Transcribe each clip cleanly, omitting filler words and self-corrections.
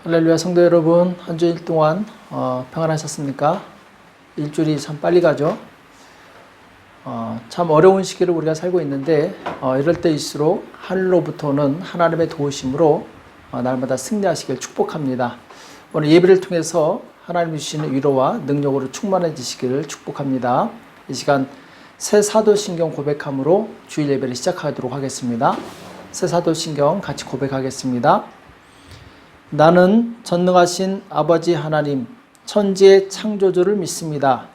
할렐루야 성도 여러분, 한 주일 동안 평안하셨습니까? 일주일이 참 빨리 가죠. 참 어려운 시기를 우리가 살고 있는데 이럴 때일수록 하늘로부터는 하나님의 도우심으로 날마다 승리하시길 축복합니다. 오늘 예배를 통해서 하나님이 주시는 위로와 능력으로 충만해지시기를 축복합니다. 이 시간 새 사도신경 고백함으로 주일 예배를 시작하도록 하겠습니다. 새 사도신경 같이 고백하겠습니다. 나는 전능하신 아버지 하나님, 천지의 창조주를 믿습니다.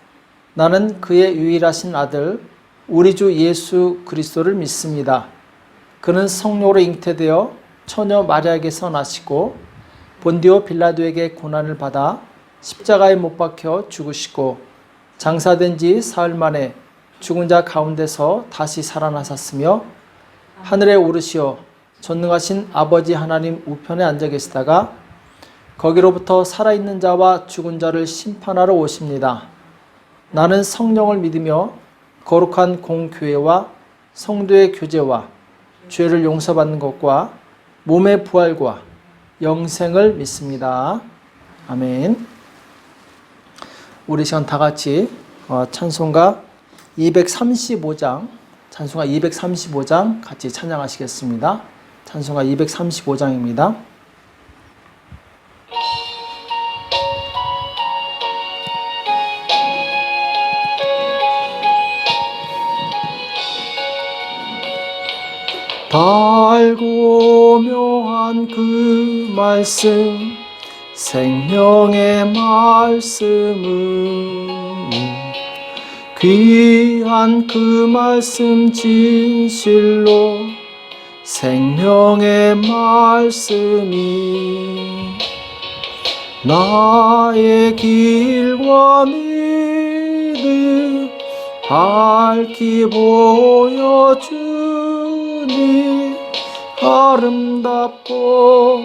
나는 그의 유일하신 아들, 우리 주 예수 그리스도를 믿습니다. 그는 성령으로 잉태되어 처녀 마리아에게서 나시고 본디오 빌라도에게 고난을 받아 십자가에 못 박혀 죽으시고 장사된 지 사흘 만에 죽은 자 가운데서 다시 살아나셨으며 하늘에 오르시어 전능하신 아버지 하나님 우편에 앉아 계시다가 거기로부터 살아있는 자와 죽은 자를 심판하러 오십니다. 나는 성령을 믿으며 거룩한 공교회와 성도의 교제와 죄를 용서받는 것과 몸의 부활과 영생을 믿습니다. 아멘. 우리 시간 다 같이 찬송가 235장 같이 찬양하시겠습니다. 찬송가 235장입니다. 달고 묘한 그 말씀, 생명의 말씀은 귀한 그 말씀 진실로 생명의 말씀이 나의 길과 믿음 밝히 보여주니 아름답고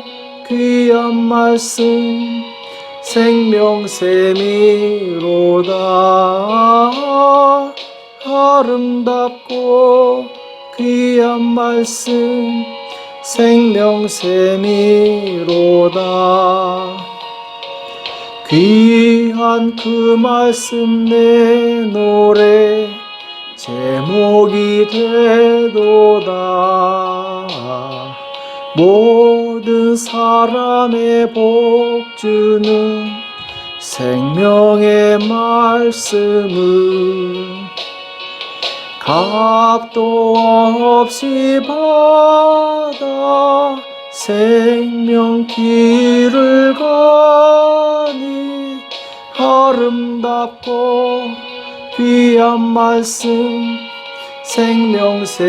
귀한 말씀 생명샘이로다. 아름답고 귀한 말씀 생명샘이로다. 귀한 그 말씀 내 노래 제목이 되도다. 모든 사람의 복주는 생명의 말씀을 값도 없이 받아 생명 길을 가니 아름답고 귀한 말씀 생명샘이로다.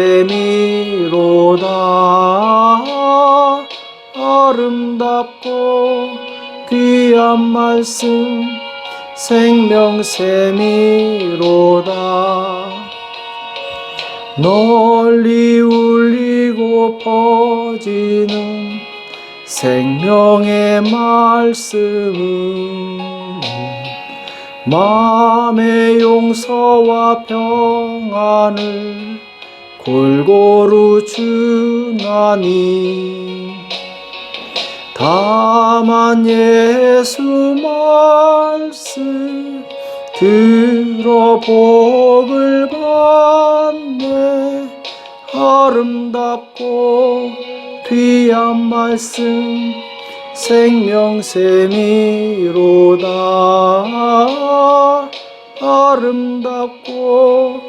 아름답고 귀한 말씀 생명샘이로다. 널리 울리고 퍼지는 생명의 말씀은 마음의 용서와 평안을 골고루 주나니 다만 예수 말씀 들어 복을 받네. 아름답고 귀한 말씀 생명샘이로다. 아름답고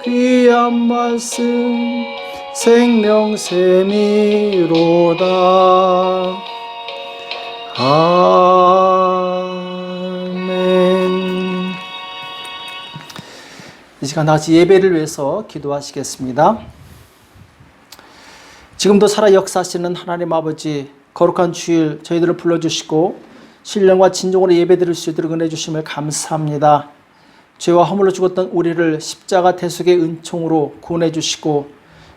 귀한 말씀 생명샘이로다. 아멘. 이 시간 다같이 예배를 위해서 기도하시겠습니다. 지금도 살아 역사하시는 하나님 아버지, 거룩한 주일 저희들을 불러주시고 신령과 진정으로 예배드릴 수 있도록 은혜 주심을 감사합니다. 죄와 허물로 죽었던 우리를 십자가 대속의 은총으로 구원해 주시고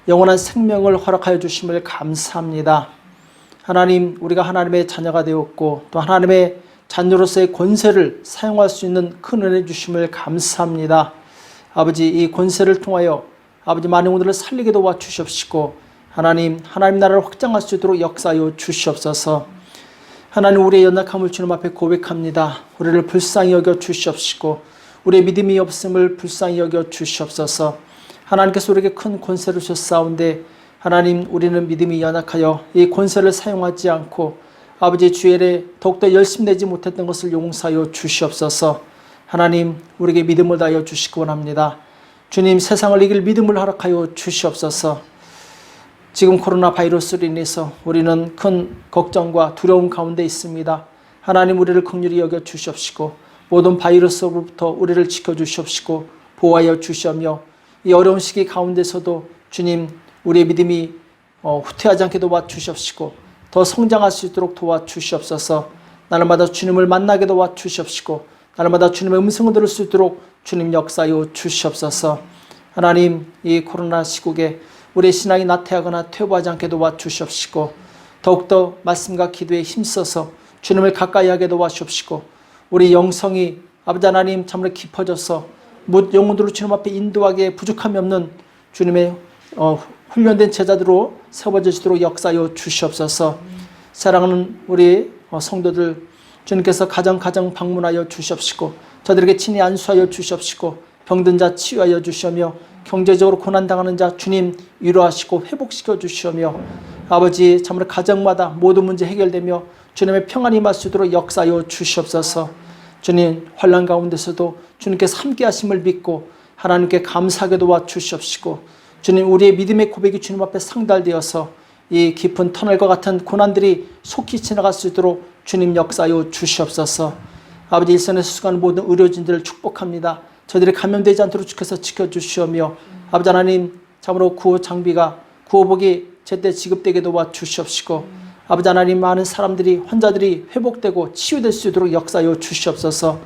영원한 생명을 허락하여 주심을 감사합니다. 하나님, 우리가 하나님의 자녀가 되었고 또 하나님의 자녀로서의 권세를 사용할 수 있는 큰 은혜 주심을 감사합니다. 아버지, 이 권세를 통하여 아버지 많은 분들을 살리게 도와 주시옵시고 하나님 나라를 확장할 수 있도록 역사하여 주시옵소서. 하나님, 우리의 연약함을 주님 앞에 고백합니다. 우리를 불쌍히 여겨 주시옵시고 우리의 믿음이 없음을 불쌍히 여겨 주시옵소서. 하나님께서 우리에게 큰 권세를 주셨사온데 하나님, 우리는 믿음이 연약하여 이 권세를 사용하지 않고 아버지 주일에 더욱더 열심히 내지 못했던 것을 용서하여 주시옵소서. 하나님, 우리에게 믿음을 다하여 주시기 원합니다. 주님, 세상을 이길 믿음을 허락하여 주시옵소서. 지금 코로나 바이러스로 인해서 우리는 큰 걱정과 두려움 가운데 있습니다. 하나님, 우리를 긍휼히 여겨 주시옵시고 모든 바이러스로부터 우리를 지켜주시옵시고 보호하여 주시며 이 어려운 시기 가운데서도 주님, 우리의 믿음이 후퇴하지 않게 도와주시옵시고 더 성장할 수 있도록 도와주시옵소서. 날마다 주님을 만나게 도와주시옵시고 날마다 주님의 음성을 들을 수 있도록 주님 역사하여 주시옵소서. 하나님, 이 코로나 시국에 우리의 신앙이 나태하거나 퇴보하지 않게 도와주시옵시고 더욱더 말씀과 기도에 힘써서 주님을 가까이 하게 도와주시옵시고 우리 영성이 아버지 하나님 참으로 깊어져서 영혼들을 주님 앞에 인도하기에 부족함이 없는 주님의 훈련된 제자들로 세워지도록 역사하여 주시옵소서. 사랑하는 우리 성도들, 주님께서 가정 방문하여 주시옵시고 저들에게 친히 안수하여 주시옵시고 병든 자 치유하여 주시며 경제적으로 고난당하는 자 주님 위로하시고 회복시켜 주시며 아버지 참으로 가정마다 모든 문제 해결되며 주님의 평안이 임할 수 있도록 역사하여 주시옵소서. 주님, 환난 가운데서도 주님께서 함께 하심을 믿고 하나님께 감사하게 도와주시옵시고 주님, 우리의 믿음의 고백이 주님 앞에 상달되어서 이 깊은 터널과 같은 고난들이 속히 지나갈 수 있도록 주님 역사하여 주시옵소서. 아버지, 일선에서 수고하는 모든 의료진들을 축복합니다. 저들이 감염되지 않도록 주께서 지켜주시오며 아버지 하나님, 참으로 구호 장비가 구호복이 제때 지급되게 도와주시옵시고 아버지 하나님, 많은 사람들이 환자들이 회복되고 치유될 수 있도록 역사하여 주시옵소서.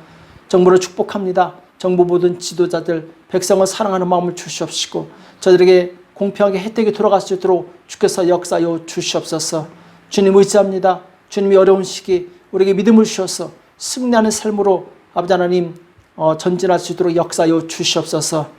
정부를 축복합니다. 정부 모든 지도자들 백성을 사랑하는 마음을 주시옵시고 저들에게 공평하게 혜택이 돌아갈 수 있도록 주께서 역사하여 주시옵소서. 주님 의지합니다. 주님이 어려운 시기 우리에게 믿음을 주셔서 승리하는 삶으로 아버지 하나님 전진할 수 있도록 역사하여 주시옵소서.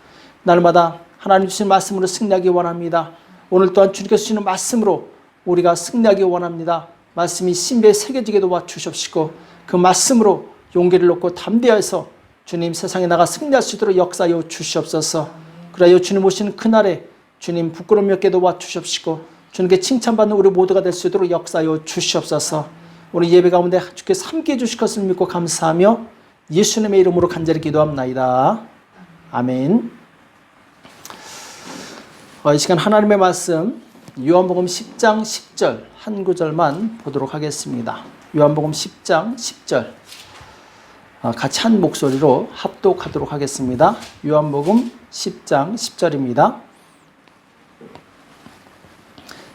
날마다 하나님 주신 말씀으로 승리하기 원합니다. 오늘 또한 주님께서 주시는 말씀으로 우리가 승리하기 원합니다. 말씀이 신비에 새겨지게 도와주시옵시고 그 말씀으로 용기를 얻고 담대해서 주님 세상에 나가 승리할 수 있도록 역사하여 주시옵소서. 그래야 주님 오시는 그날에 주님 부끄러움이 없게 도와주시옵시고 주님께 칭찬받는 우리 모두가 될 수 있도록 역사하여 주시옵소서. 오늘 예배 가운데 주께서 함께해 주실 것을 믿고 감사하며 예수님의 이름으로 간절히 기도합나이다. 아멘. 이 시간 하나님의 말씀 요한복음 10장 10절 한 구절만 보도록 하겠습니다. 요한복음 10장 10절 같이 한 목소리로 합독하도록 하겠습니다. 요한복음 10장 10절입니다.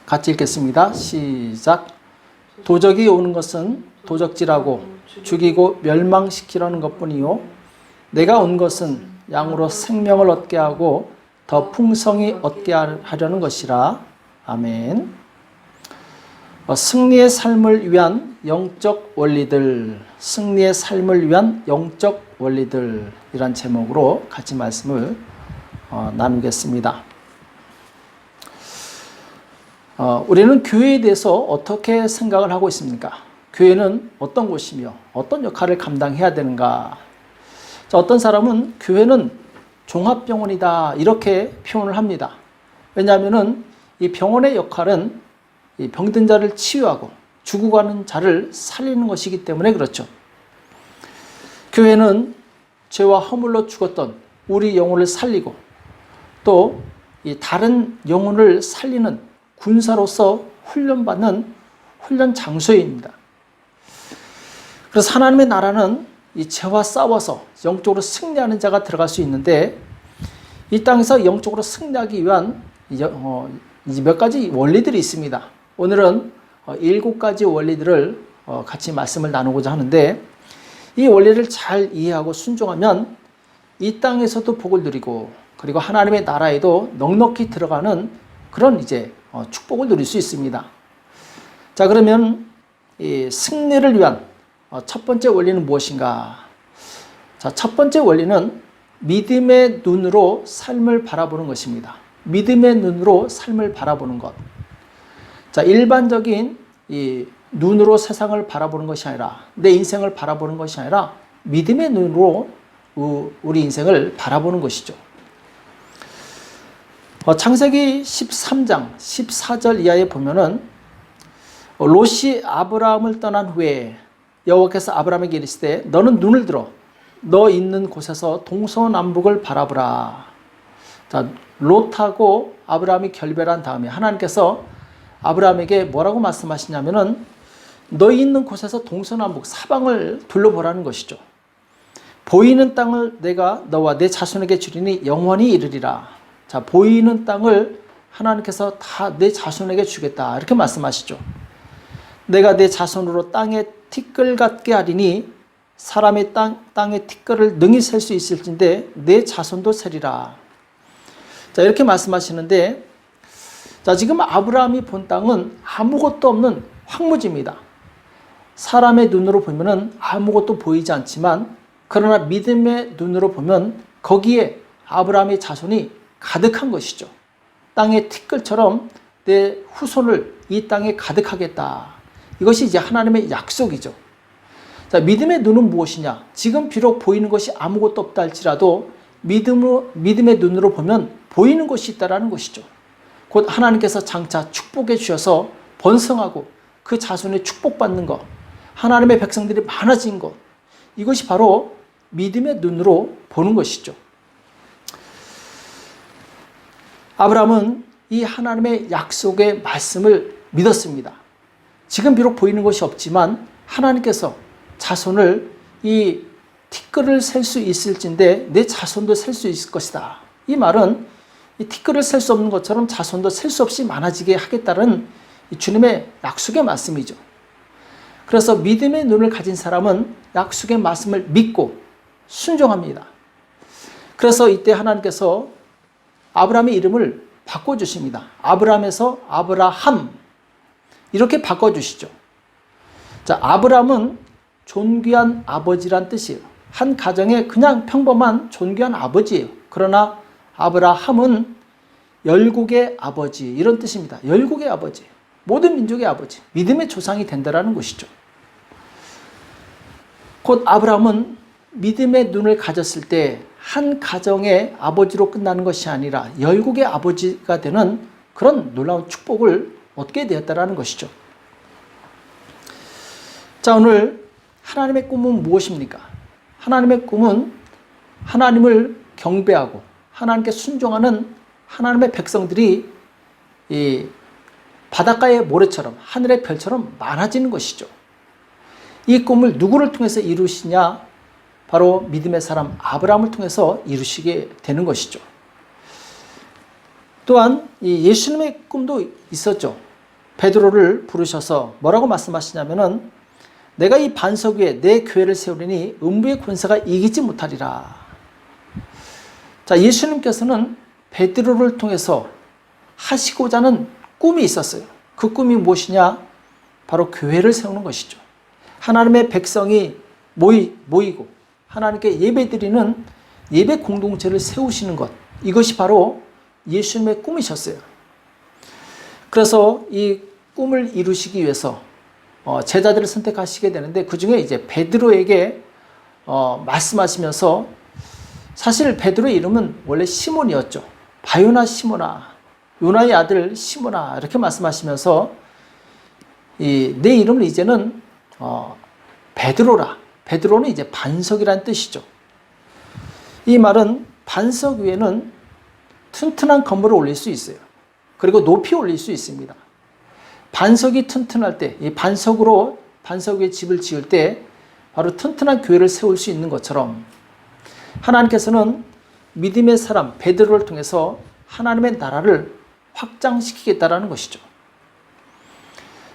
같이 읽겠습니다. 시작. 도적이 오는 것은 도적질하고 죽이고 멸망시키려는 것뿐이요 내가 온 것은 양으로 생명을 얻게 하고 더 풍성히 얻게 하려는 것이라. 아멘. 승리의 삶을 위한 영적 원리들, 승리의 삶을 위한 영적 원리들 이란 제목으로 같이 말씀을 나누겠습니다. 우리는 교회에 대해서 어떻게 생각을 하고 있습니까? 교회는 어떤 곳이며 어떤 역할을 감당해야 되는가? 어떤 사람은 교회는 종합병원이다 이렇게 표현을 합니다. 왜냐하면 이 병원의 역할은 이 병든 자를 치유하고 죽어가는 자를 살리는 것이기 때문에 그렇죠. 교회는 죄와 허물로 죽었던 우리 영혼을 살리고 또 이 다른 영혼을 살리는 군사로서 훈련받는 훈련 장소입니다. 그래서 하나님의 나라는 이 죄와 싸워서 영적으로 승리하는 자가 들어갈 수 있는데 이 땅에서 영적으로 승리하기 위한 몇 가지 원리들이 있습니다. 오늘은 7가지 원리들을 같이 말씀을 나누고자 하는데 이 원리를 잘 이해하고 순종하면 이 땅에서도 복을 누리고 그리고 하나님의 나라에도 넉넉히 들어가는 그런 축복을 누릴 수 있습니다. 자, 그러면 이 승리를 위한 첫 번째 원리는 무엇인가? 자, 첫 번째 원리는 믿음의 눈으로 삶을 바라보는 것입니다. 믿음의 눈으로 삶을 바라보는 것. 자, 일반적인 이 눈으로 세상을 바라보는 것이 아니라, 내 인생을 바라보는 것이 아니라 믿음의 눈으로 우리 인생을 바라보는 것이죠. 창세기 13장 14절 이하에 보면은 롯이 아브라함을 떠난 후에 여호와께서 아브라함에게 이르시되 너는 눈을 들어 너 있는 곳에서 동서남북을 바라보라. 자, 롯하고 아브라함이 결별한 다음에 하나님께서 아브라함에게 뭐라고 말씀하시냐면은 너 있는 곳에서 동서남북 사방을 둘러보라는 것이죠. 보이는 땅을 내가 너와 내 자손에게 주리니 영원히 이르리라. 자, 보이는 땅을 하나님께서 다 내 자손에게 주겠다, 이렇게 말씀하시죠. 내가 내 자손으로 땅에 티끌 같게 하리니 사람의 땅의 티끌을 능히 셀 수 있을진데 내 자손도 세리라. 자, 이렇게 말씀하시는데, 자, 지금 아브라함이 본 땅은 아무것도 없는 황무지입니다. 사람의 눈으로 보면은 아무것도 보이지 않지만, 그러나 믿음의 눈으로 보면 거기에 아브라함의 자손이 가득한 것이죠. 땅의 티끌처럼 내 후손을 이 땅에 가득하겠다. 이것이 이제 하나님의 약속이죠. 자, 믿음의 눈은 무엇이냐? 지금 비록 보이는 것이 아무것도 없다 할지라도 믿음의 눈으로 보면 보이는 것이 있다라는 것이죠. 곧 하나님께서 장차 축복해 주셔서 번성하고 그 자손의 축복받는 것, 하나님의 백성들이 많아진 것, 이것이 바로 믿음의 눈으로 보는 것이죠. 아브라함은 이 하나님의 약속의 말씀을 믿었습니다. 지금 비록 보이는 것이 없지만 하나님께서 자손을 이 티끌을 셀 수 있을진데 내 자손도 셀 수 있을 것이다. 이 말은 이 티끌을 셀 수 없는 것처럼 자손도 셀 수 없이 많아지게 하겠다는 주님의 약속의 말씀이죠. 그래서 믿음의 눈을 가진 사람은 약속의 말씀을 믿고 순종합니다. 그래서 이때 하나님께서 아브라함의 이름을 바꿔주십니다. 아브라함에서 아브라함, 이렇게 바꿔주시죠. 자, 아브라함은 존귀한 아버지란 뜻이에요. 한 가정의 그냥 평범한 존귀한 아버지예요. 그러나 아브라함은 열국의 아버지, 이런 뜻입니다. 열국의 아버지, 모든 민족의 아버지, 믿음의 조상이 된다는 것이죠. 곧 아브라함은 믿음의 눈을 가졌을 때 한 가정의 아버지로 끝나는 것이 아니라 열국의 아버지가 되는 그런 놀라운 축복을 얻게 되었다는 것이죠. 자, 오늘 하나님의 꿈은 무엇입니까? 하나님의 꿈은 하나님을 경배하고 하나님께 순종하는 하나님의 백성들이 이 바닷가의 모래처럼 하늘의 별처럼 많아지는 것이죠. 이 꿈을 누구를 통해서 이루시냐? 바로 믿음의 사람 아브라함을 통해서 이루시게 되는 것이죠. 또한 이 예수님의 꿈도 있었죠. 베드로를 부르셔서 뭐라고 말씀하시냐면은 내가 이 반석 위에 내 교회를 세우리니 음부의 권세가 이기지 못하리라. 자, 예수님께서는 베드로를 통해서 하시고자 하는 꿈이 있었어요. 그 꿈이 무엇이냐? 바로 교회를 세우는 것이죠. 하나님의 백성이 모이고 하나님께 예배드리는 예배 공동체를 세우시는 것, 이것이 바로 예수님의 꿈이셨어요. 그래서 이 꿈을 이루시기 위해서 제자들을 선택하시게 되는데, 그 중에 이제 베드로에게 말씀하시면서, 사실 베드로의 이름은 원래 시몬이었죠. 바요나 시몬아, 요나의 아들 시몬아, 이렇게 말씀하시면서 내 이름을 이제는 베드로라. 베드로는 이제 반석이란 뜻이죠. 이 말은 반석 위에는 튼튼한 건물을 올릴 수 있어요. 그리고 높이 올릴 수 있습니다. 반석이 튼튼할 때, 이 반석 위에 집을 지을 때 바로 튼튼한 교회를 세울 수 있는 것처럼 하나님께서는 믿음의 사람 베드로를 통해서 하나님의 나라를 확장시키겠다라는 것이죠.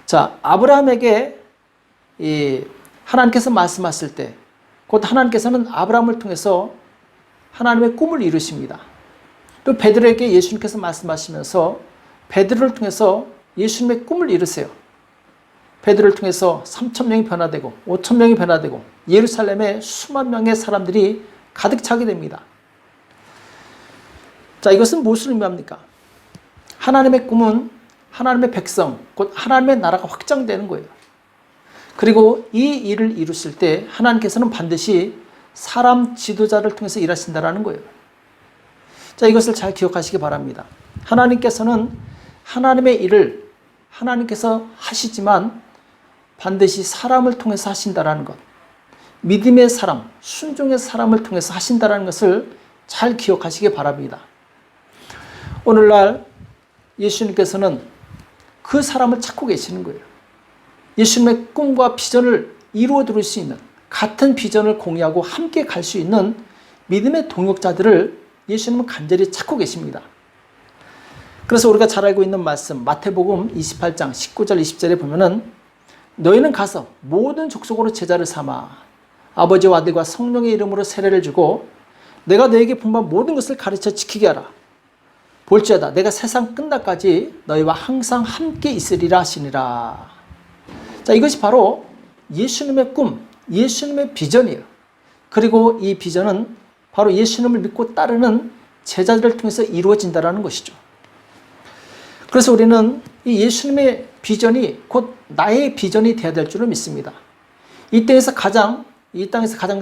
자, 아브라함에게 하나님께서 말씀하실 때, 곧 하나님께서는 아브라함을 통해서 하나님의 꿈을 이루십니다. 또 베드로에게 예수님께서 말씀하시면서 베드로를 통해서 예수님의 꿈을 이루세요. 베드로를 통해서 3,000명이 변화되고 5,000명이 변화되고 예루살렘에 수만 명의 사람들이 가득 차게 됩니다. 자, 이것은 무엇을 의미합니까? 하나님의 꿈은 하나님의 백성, 곧 하나님의 나라가 확장되는 거예요. 그리고 이 일을 이루실 때 하나님께서는 반드시 사람 지도자를 통해서 일하신다라는 거예요. 자, 이것을 잘 기억하시기 바랍니다. 하나님께서는 하나님의 일을 하나님께서 하시지만 반드시 사람을 통해서 하신다라는 것. 믿음의 사람, 순종의 사람을 통해서 하신다라는 것을 잘 기억하시기 바랍니다. 오늘날 예수님께서는 그 사람을 찾고 계시는 거예요. 예수님의 꿈과 비전을 이루어 드릴 수 있는, 같은 비전을 공유하고 함께 갈 수 있는 믿음의 동역자들을 예수님은 간절히 찾고 계십니다. 그래서 우리가 잘 알고 있는 말씀 마태복음 28장 19절 20절에 보면은 너희는 가서 모든 족속으로 제자를 삼아 아버지와 아들과 성령의 이름으로 세례를 주고 내가 너에게 분부한 모든 것을 가르쳐 지키게 하라. 볼지어다 내가 세상 끝날까지 너희와 항상 함께 있으리라 하시니라. 자, 이것이 바로 예수님의 꿈, 예수님의 비전이에요. 그리고 이 비전은 바로 예수님을 믿고 따르는 제자들을 통해서 이루어진다는 것이죠. 그래서 우리는 이 예수님의 비전이 곧 나의 비전이 되어야 될 줄을 믿습니다. 이 땅에서 가장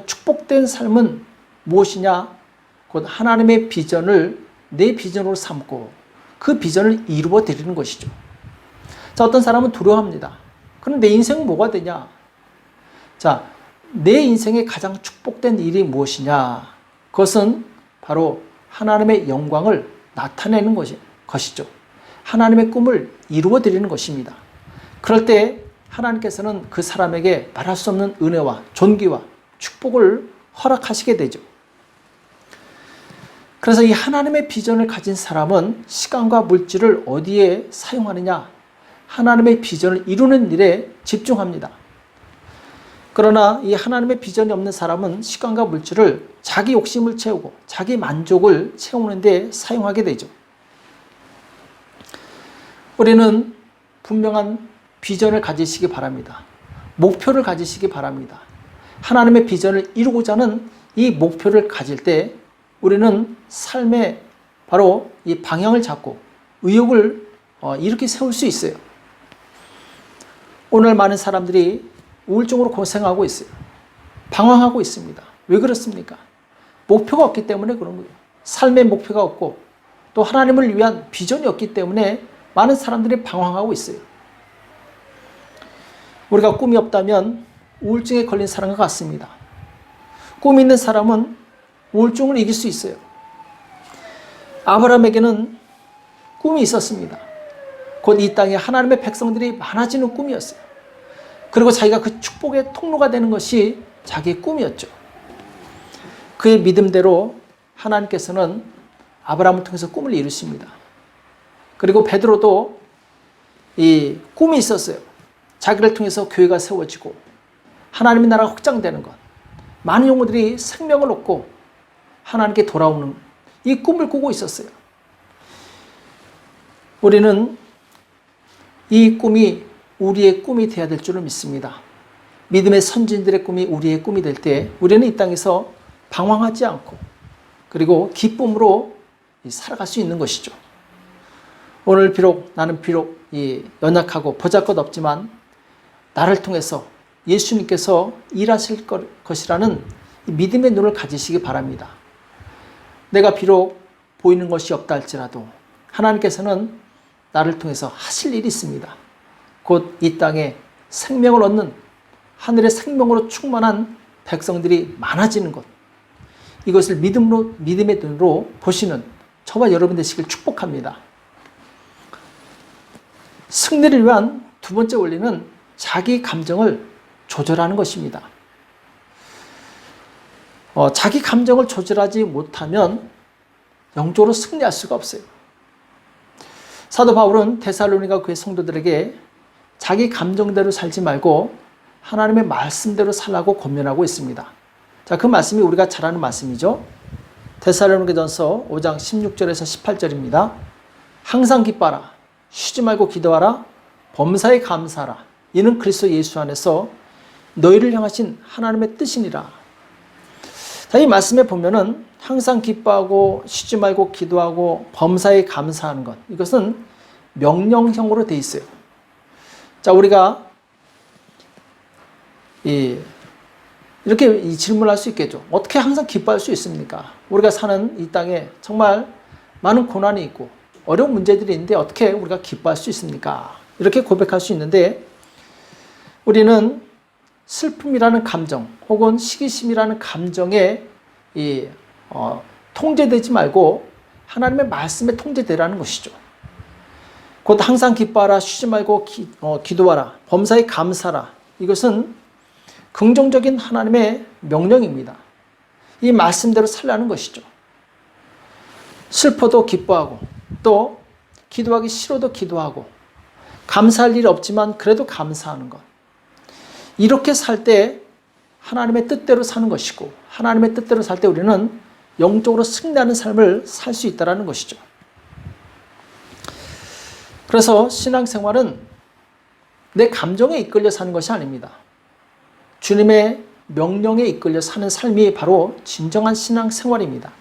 축복된 삶은 무엇이냐? 곧 하나님의 비전을 내 비전으로 삼고 그 비전을 이루어 드리는 것이죠. 자, 어떤 사람은 두려워합니다. 그럼 내 인생은 뭐가 되냐? 자, 내 인생의 가장 축복된 일이 무엇이냐? 그것은 바로 하나님의 영광을 나타내는 것이죠. 하나님의 꿈을 이루어 드리는 것입니다. 그럴 때 하나님께서는 그 사람에게 말할 수 없는 은혜와 존귀와 축복을 허락하시게 되죠. 그래서 이 하나님의 비전을 가진 사람은 시간과 물질을 어디에 사용하느냐? 하나님의 비전을 이루는 일에 집중합니다. 그러나 이 하나님의 비전이 없는 사람은 시간과 물질을 자기 욕심을 채우고 자기 만족을 채우는 데 사용하게 되죠. 우리는 분명한 비전을 가지시기 바랍니다. 목표를 가지시기 바랍니다. 하나님의 비전을 이루고자 하는 이 목표를 가질 때 우리는 삶에 바로 이 방향을 잡고 의욕을 이렇게 세울 수 있어요. 오늘 많은 사람들이 우울증으로 고생하고 있어요. 방황하고 있습니다. 왜 그렇습니까? 목표가 없기 때문에 그런 거예요. 삶의 목표가 없고 또 하나님을 위한 비전이 없기 때문에 많은 사람들이 방황하고 있어요. 우리가 꿈이 없다면 우울증에 걸린 사람과 같습니다. 꿈이 있는 사람은 우울증을 이길 수 있어요. 아브라함에게는 꿈이 있었습니다. 곧 이 땅에 하나님의 백성들이 많아지는 꿈이었어요. 그리고 자기가 그 축복의 통로가 되는 것이 자기의 꿈이었죠. 그의 믿음대로 하나님께서는 아브라함을 통해서 꿈을 이루십니다. 그리고 베드로도 이 꿈이 있었어요. 자기를 통해서 교회가 세워지고 하나님의 나라가 확장되는 것, 많은 영혼들이 생명을 얻고 하나님께 돌아오는 이 꿈을 꾸고 있었어요. 우리는 이 꿈이 우리의 꿈이 되어야 될 줄을 믿습니다. 믿음의 선진들의 꿈이 우리의 꿈이 될 때 우리는 이 땅에서 방황하지 않고 그리고 기쁨으로 살아갈 수 있는 것이죠. 오늘 나는 비록 연약하고 보잘것없지만 나를 통해서 예수님께서 일하실 것이라는 믿음의 눈을 가지시기 바랍니다. 내가 비록 보이는 것이 없다 할지라도 하나님께서는 나를 통해서 하실 일이 있습니다. 곧 이 땅에 생명을 얻는 하늘의 생명으로 충만한 백성들이 많아지는 것, 이것을 믿음의 눈으로 보시는 저와 여러분 되시길 축복합니다. 승리를 위한 두 번째 원리는 자기 감정을 조절하는 것입니다. 자기 감정을 조절하지 못하면 영적으로 승리할 수가 없어요. 사도 바울은 데살로니가 교회 성도들에게 자기 감정대로 살지 말고 하나님의 말씀대로 살라고 권면하고 있습니다. 자, 그 말씀이 우리가 잘 아는 말씀이죠. 데살로니가전서 5장 16절에서 18절입니다. 항상 기뻐하라. 쉬지 말고 기도하라. 범사에 감사하라. 이는 그리스도 예수 안에서 너희를 향하신 하나님의 뜻이니라. 자, 이 말씀에 보면은 항상 기뻐하고 쉬지 말고 기도하고 범사에 감사하는 것, 이것은 명령형으로 돼 있어요. 자, 우리가 이렇게 이 질문할 수 있겠죠. 어떻게 항상 기뻐할 수 있습니까? 우리가 사는 이 땅에 정말 많은 고난이 있고 어려운 문제들이 있는데 어떻게 우리가 기뻐할 수 있습니까? 이렇게 고백할 수 있는데, 우리는 슬픔이라는 감정 혹은 시기심이라는 감정에 통제되지 말고 하나님의 말씀에 통제되라는 것이죠. 곧 항상 기뻐하라, 쉬지 말고 기도하라, 범사에 감사하라. 이것은 긍정적인 하나님의 명령입니다. 이 말씀대로 살라는 것이죠. 슬퍼도 기뻐하고, 또 기도하기 싫어도 기도하고, 감사할 일이 없지만 그래도 감사하는 것. 이렇게 살 때 하나님의 뜻대로 사는 것이고, 하나님의 뜻대로 살 때 우리는 영적으로 승리하는 삶을 살 수 있다는 것이죠. 그래서 신앙생활은 내 감정에 이끌려 사는 것이 아닙니다. 주님의 명령에 이끌려 사는 삶이 바로 진정한 신앙생활입니다.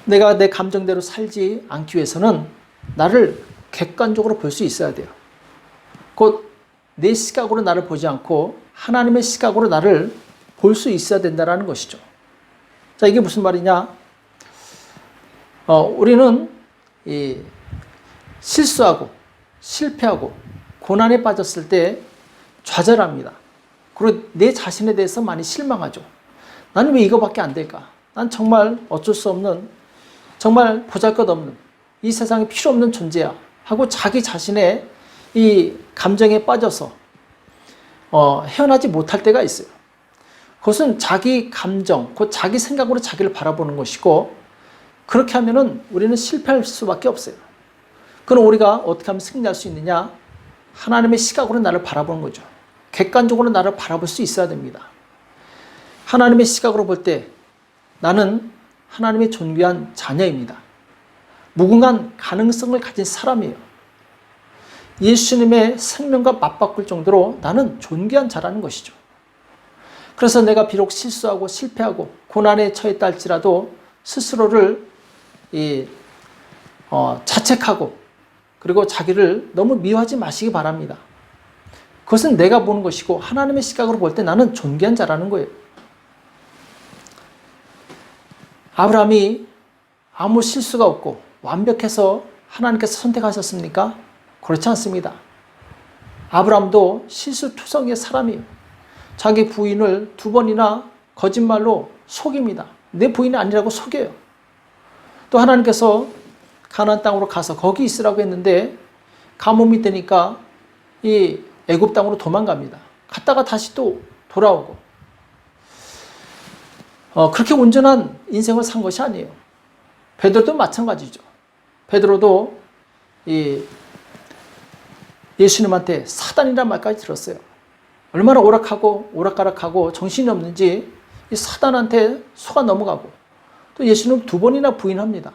내가 내 감정대로 살지 않기 위해서는 나를 객관적으로 볼 수 있어야 돼요. 곧 내 시각으로 나를 보지 않고 하나님의 시각으로 나를 볼 수 있어야 된다는 것이죠. 자, 이게 무슨 말이냐? 우리는 실수하고 실패하고 고난에 빠졌을 때 좌절합니다. 그리고 내 자신에 대해서 많이 실망하죠. 나는 왜 이거밖에 안 될까? 난 정말 어쩔 수 없는, 정말 보잘것없는, 이 세상에 필요 없는 존재야 하고 자기 자신의 이 감정에 빠져서 헤어나지 못할 때가 있어요. 그것은 자기 감정, 곧 자기 생각으로 자기를 바라보는 것이고, 그렇게 하면은 우리는 실패할 수밖에 없어요. 그럼 우리가 어떻게 하면 승리할 수 있느냐? 하나님의 시각으로 나를 바라보는 거죠. 객관적으로 나를 바라볼 수 있어야 됩니다. 하나님의 시각으로 볼 때 나는 하나님의 존귀한 자녀입니다. 무궁한 가능성을 가진 사람이에요. 예수님의 생명과 맞바꿀 정도로 나는 존귀한 자라는 것이죠. 그래서 내가 비록 실수하고 실패하고 고난에 처했다 할지라도 스스로를 자책하고 그리고 자기를 너무 미워하지 마시기 바랍니다. 그것은 내가 보는 것이고 하나님의 시각으로 볼 때 나는 존귀한 자라는 거예요. 아브라함이 아무 실수가 없고 완벽해서 하나님께서 선택하셨습니까? 그렇지 않습니다. 아브라함도 실수투성이의 사람이에요. 자기 부인을 2번이나 거짓말로 속입니다. 내 부인이 아니라고 속여요. 또 하나님께서 가나안 땅으로 가서 거기 있으라고 했는데 가뭄이 되니까 이 애굽 땅으로 도망갑니다. 갔다가 다시 또 돌아오고, 그렇게 온전한 인생을 산 것이 아니에요. 베드로도 마찬가지죠. 베드로도 예수님한테 사단이라는 말까지 들었어요. 얼마나 오락가락하고 정신이 없는지 이 사단한테 속아 넘어가고, 또 예수님 2번이나 부인합니다.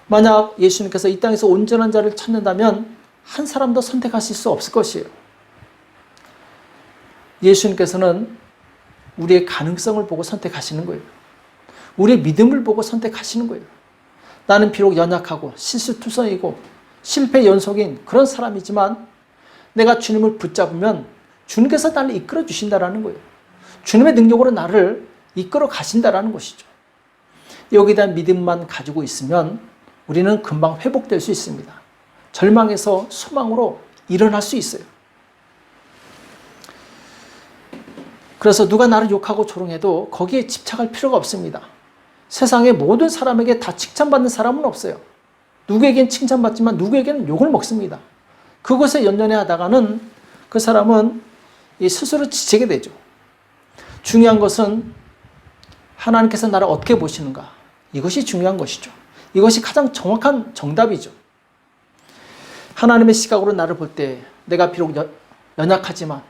만약 예수님께서 이 땅에서 온전한 자를 찾는다면 한 사람도 선택하실 수 없을 것이에요. 예수님께서는 우리의 가능성을 보고 선택하시는 거예요. 우리의 믿음을 보고 선택하시는 거예요. 나는 비록 연약하고 실수투성이고 실패 연속인 그런 사람이지만 내가 주님을 붙잡으면 주님께서 나를 이끌어 주신다라는 거예요. 주님의 능력으로 나를 이끌어 가신다라는 것이죠. 여기에 대한 믿음만 가지고 있으면 우리는 금방 회복될 수 있습니다. 절망에서 소망으로 일어날 수 있어요. 그래서 누가 나를 욕하고 조롱해도 거기에 집착할 필요가 없습니다. 세상의 모든 사람에게 다 칭찬받는 사람은 없어요. 누구에겐 칭찬받지만 누구에게는 욕을 먹습니다. 그것에 연연해 하다가는 그 사람은 스스로 지치게 되죠. 중요한 것은 하나님께서 나를 어떻게 보시는가, 이것이 중요한 것이죠. 이것이 가장 정확한 정답이죠. 하나님의 시각으로 나를 볼 때 내가 비록 연약하지만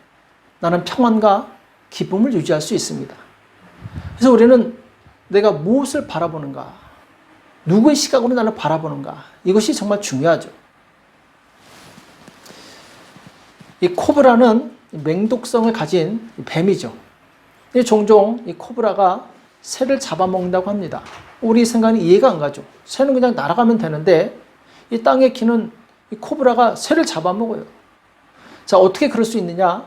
나는 평안과 기쁨을 유지할 수 있습니다. 그래서 우리는 내가 무엇을 바라보는가, 누구의 시각으로 나를 바라보는가, 이것이 정말 중요하죠. 이 코브라는 맹독성을 가진 뱀이죠. 종종 이 코브라가 새를 잡아먹는다고 합니다. 우리 생각은 이해가 안 가죠. 새는 그냥 날아가면 되는데 이 땅에 기는 이 코브라가 새를 잡아먹어요. 자, 어떻게 그럴 수 있느냐?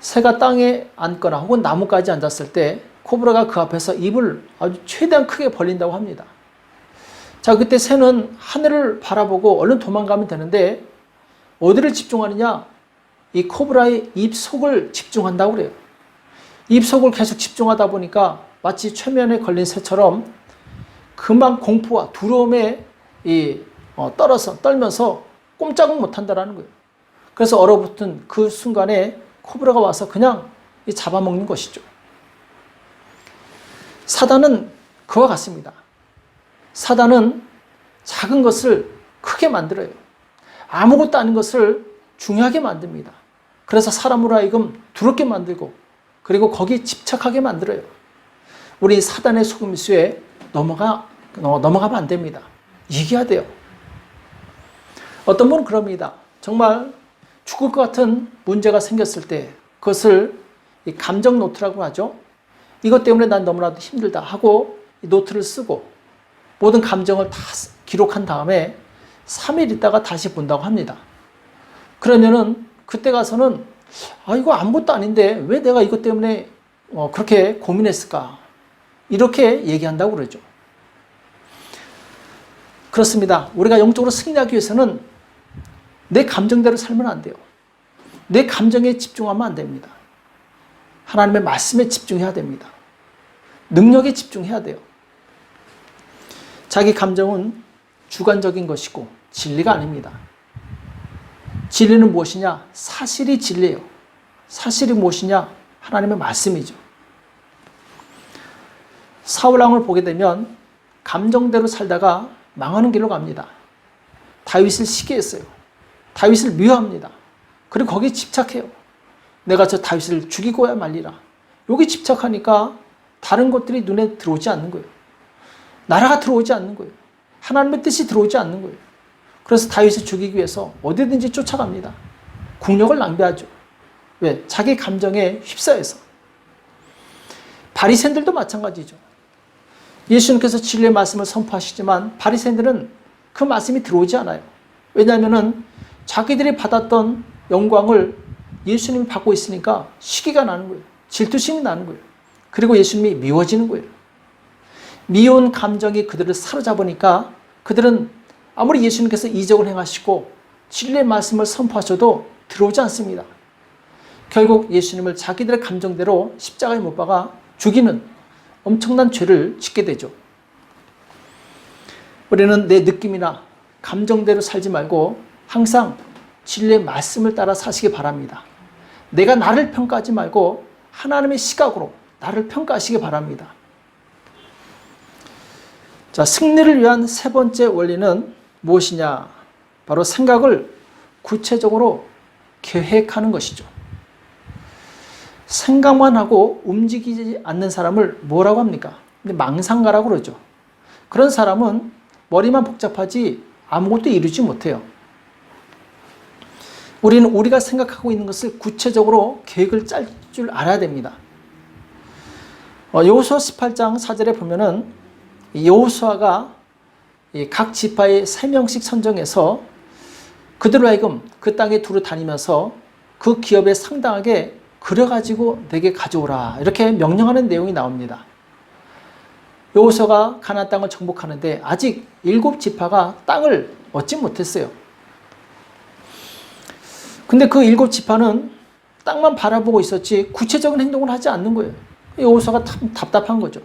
새가 땅에 앉거나 혹은 나무까지 앉았을 때 코브라가 그 앞에서 입을 아주 최대한 크게 벌린다고 합니다. 자, 그때 새는 하늘을 바라보고 얼른 도망가면 되는데 어디를 집중하느냐? 이 코브라의 입 속을 집중한다고 그래요. 입 속을 계속 집중하다 보니까 마치 최면에 걸린 새처럼 금방 공포와 두려움에 떨면서 꼼짝을 못한다라는 거예요. 그래서 얼어붙은 그 순간에 코브라가 와서 그냥 잡아먹는 것이죠. 사단은 그와 같습니다. 사단은 작은 것을 크게 만들어요. 아무것도 아닌 것을 중요하게 만듭니다. 그래서 사람으로 하여금 두렵게 만들고 그리고 거기에 집착하게 만들어요. 우리 사단의 속임수에 넘어가면 안 됩니다. 이겨야 돼요. 어떤 분은 그럽니다. 정말 죽을 것 같은 문제가 생겼을 때 그것을 감정 노트라고 하죠. 이것 때문에 난 너무나도 힘들다 하고 노트를 쓰고 모든 감정을 다 기록한 다음에 3일 있다가 다시 본다고 합니다. 그러면은 그때 가서는 이거 아무것도 아닌데 왜 내가 이것 때문에 그렇게 고민했을까? 이렇게 얘기한다고 그러죠. 그렇습니다. 우리가 영적으로 승리하기 위해서는 내 감정대로 살면 안 돼요. 내 감정에 집중하면 안 됩니다. 하나님의 말씀에 집중해야 됩니다. 능력에 집중해야 돼요. 자기 감정은 주관적인 것이고 진리가 아닙니다. 진리는 무엇이냐? 사실이 진리예요. 사실이 무엇이냐? 하나님의 말씀이죠. 사울왕을 보게 되면 감정대로 살다가 망하는 길로 갑니다. 다윗을 시기했어요. 다윗을 미워합니다. 그리고 거기에 집착해요. 내가 저 다윗을 죽이고야 말리라. 여기 집착하니까 다른 것들이 눈에 들어오지 않는 거예요. 나라가 들어오지 않는 거예요. 하나님의 뜻이 들어오지 않는 거예요. 그래서 다윗을 죽이기 위해서 어디든지 쫓아갑니다. 국력을 낭비하죠. 왜? 자기 감정에 휩싸여서. 바리새인들도 마찬가지죠. 예수님께서 진리의 말씀을 선포하시지만 바리새인들은 그 말씀이 들어오지 않아요. 왜냐하면 자기들이 받았던 영광을 예수님이 받고 있으니까 시기가 나는 거예요. 질투심이 나는 거예요. 그리고 예수님이 미워지는 거예요. 미운 감정이 그들을 사로잡으니까 그들은 아무리 예수님께서 이적을 행하시고 진리의 말씀을 선포하셔도 들어오지 않습니다. 결국 예수님을 자기들의 감정대로 십자가에 못 박아 죽이는 엄청난 죄를 짓게 되죠. 우리는 내 느낌이나 감정대로 살지 말고 항상 진리의 말씀을 따라 사시기 바랍니다. 내가 나를 평가하지 말고 하나님의 시각으로 나를 평가하시기 바랍니다. 자, 승리를 위한 세 번째 원리는 무엇이냐? 바로 생각을 구체적으로 계획하는 것이죠. 생각만 하고 움직이지 않는 사람을 뭐라고 합니까? 망상가라고 그러죠. 그런 사람은 머리만 복잡하지 아무것도 이루지 못해요. 우리는 우리가 생각하고 있는 것을 구체적으로 계획을 짤 줄 알아야 됩니다. 여호수아 18장 4절에 보면은 여호수아가 각 지파에 3명씩 선정해서 그들로 하여금 그 땅에 두루 다니면서 그 기업에 상당하게 그려가지고 내게 가져오라 이렇게 명령하는 내용이 나옵니다. 여호수아가 가나안 땅을 정복하는데 아직 7지파가 땅을 얻지 못했어요. 근데 그 7지파는 땅만 바라보고 있었지 구체적인 행동을 하지 않는 거예요. 여호수아가 답답한 거죠.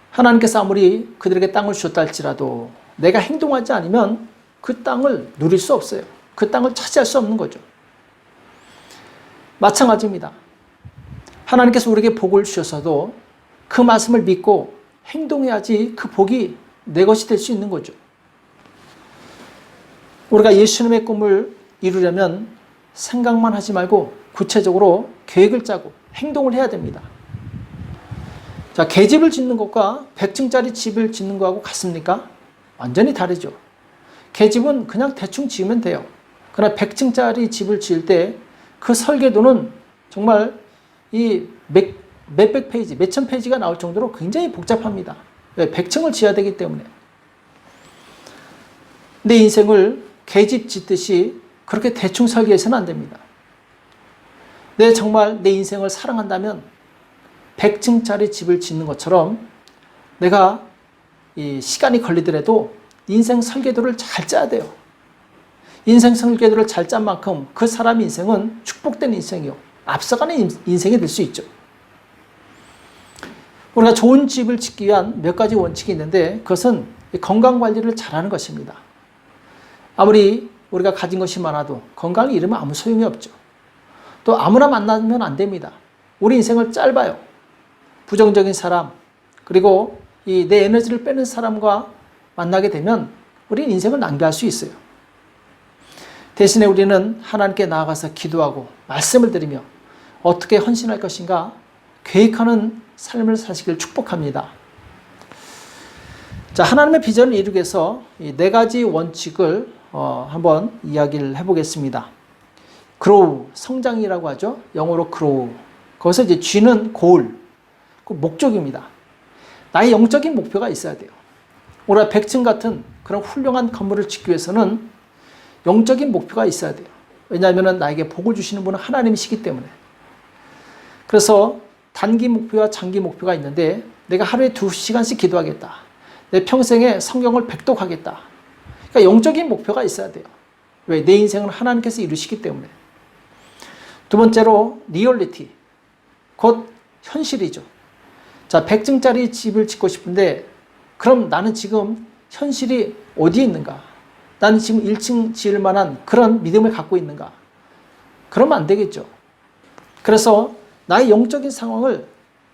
하나님께서 아무리 그들에게 땅을 주셨다 할지라도 내가 행동하지 않으면 그 땅을 누릴 수 없어요. 그 땅을 차지할 수 없는 거죠. 마찬가지입니다. 하나님께서 우리에게 복을 주셔서도 그 말씀을 믿고 행동해야지 그 복이 내 것이 될 수 있는 거죠. 우리가 예수님의 꿈을 이루려면 생각만 하지 말고 구체적으로 계획을 짜고 행동을 해야 됩니다. 자, 계집을 짓는 것과 100층짜리 집을 짓는 것하고 같습니까? 완전히 다르죠. 계집은 그냥 대충 지으면 돼요. 그러나 100층짜리 집을 지을 때 그 설계도는 정말 이 몇백 페이지, 몇천 페이지가 나올 정도로 굉장히 복잡합니다. 왜? 100층을 지어야 되기 때문에. 내 인생을 계집 짓듯이 그렇게 대충 설계해서는 안 됩니다. 정말 내 인생을 사랑한다면 100층짜리 집을 짓는 것처럼 내가 이 시간이 걸리더라도 인생 설계도를 잘 짜야 돼요. 인생 설계도를 잘 짠 만큼 그 사람 인생은 축복된 인생이요, 앞서가는 인생이 될 수 있죠. 우리가 좋은 집을 짓기 위한 몇 가지 원칙이 있는데 그것은 건강관리를 잘하는 것입니다. 아무리 우리가 가진 것이 많아도 건강을 잃으면 아무 소용이 없죠. 또 아무나 만나면 안 됩니다. 우리 인생을 짧아요. 부정적인 사람, 그리고 내 에너지를 빼는 사람과 만나게 되면 우리는 인생을 낭비할 수 있어요. 대신에 우리는 하나님께 나아가서 기도하고 말씀을 드리며 어떻게 헌신할 것인가 계획하는 삶을 사시길 축복합니다. 자, 하나님의 비전을 이루기 위해서 이 4가지 원칙을 한번 이야기를 해보겠습니다. grow, 성장이라고 하죠. 영어로 grow. 거기서 이제 G는 goal, 그 목적입니다. 나의 영적인 목표가 있어야 돼요. 우리가 100층 같은 그런 훌륭한 건물을 짓기 위해서는 영적인 목표가 있어야 돼요. 왜냐하면 나에게 복을 주시는 분은 하나님이시기 때문에. 그래서 단기 목표와 장기 목표가 있는데 내가 하루에 2시간씩 기도하겠다. 내 평생에 성경을 100독하겠다. 그러니까 영적인 목표가 있어야 돼요. 왜? 내 인생은 하나님께서 이루시기 때문에. 두 번째로 리얼리티, 곧 현실이죠. 자, 100층짜리 집을 짓고 싶은데 그럼 나는 지금 현실이 어디에 있는가? 나는 지금 1층 지을 만한 그런 믿음을 갖고 있는가? 그러면 안 되겠죠. 그래서 나의 영적인 상황을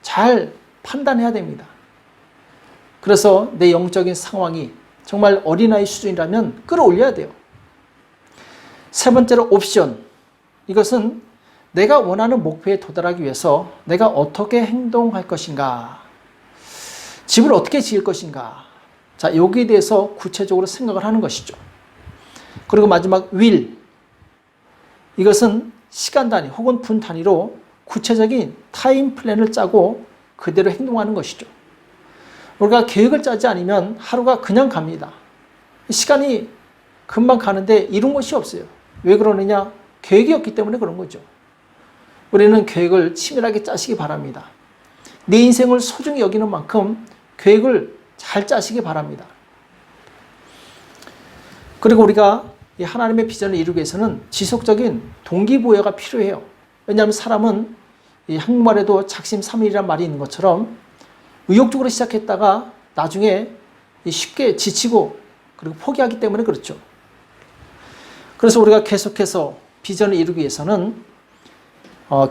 잘 판단해야 됩니다. 그래서 내 영적인 상황이 정말 어린아이 수준이라면 끌어올려야 돼요. 세 번째로 옵션. 이것은 내가 원하는 목표에 도달하기 위해서 내가 어떻게 행동할 것인가? 집을 어떻게 지을 것인가? 자, 여기에 대해서 구체적으로 생각을 하는 것이죠. 그리고 마지막 will. 이것은 시간 단위 혹은 분 단위로 구체적인 타임 플랜을 짜고 그대로 행동하는 것이죠. 우리가 계획을 짜지 않으면 하루가 그냥 갑니다. 시간이 금방 가는데 이룬 것이 없어요. 왜 그러느냐? 계획이 없기 때문에 그런 거죠. 우리는 계획을 치밀하게 짜시기 바랍니다. 내 인생을 소중히 여기는 만큼 계획을 잘 짜시기 바랍니다. 그리고 우리가 이 하나님의 비전을 이루기 위해서는 지속적인 동기부여가 필요해요. 왜냐하면 사람은 이 한국말에도 작심삼일이란 말이 있는 것처럼 의욕적으로 시작했다가 나중에 쉽게 지치고 그리고 포기하기 때문에 그렇죠. 그래서 우리가 계속해서 비전을 이루기 위해서는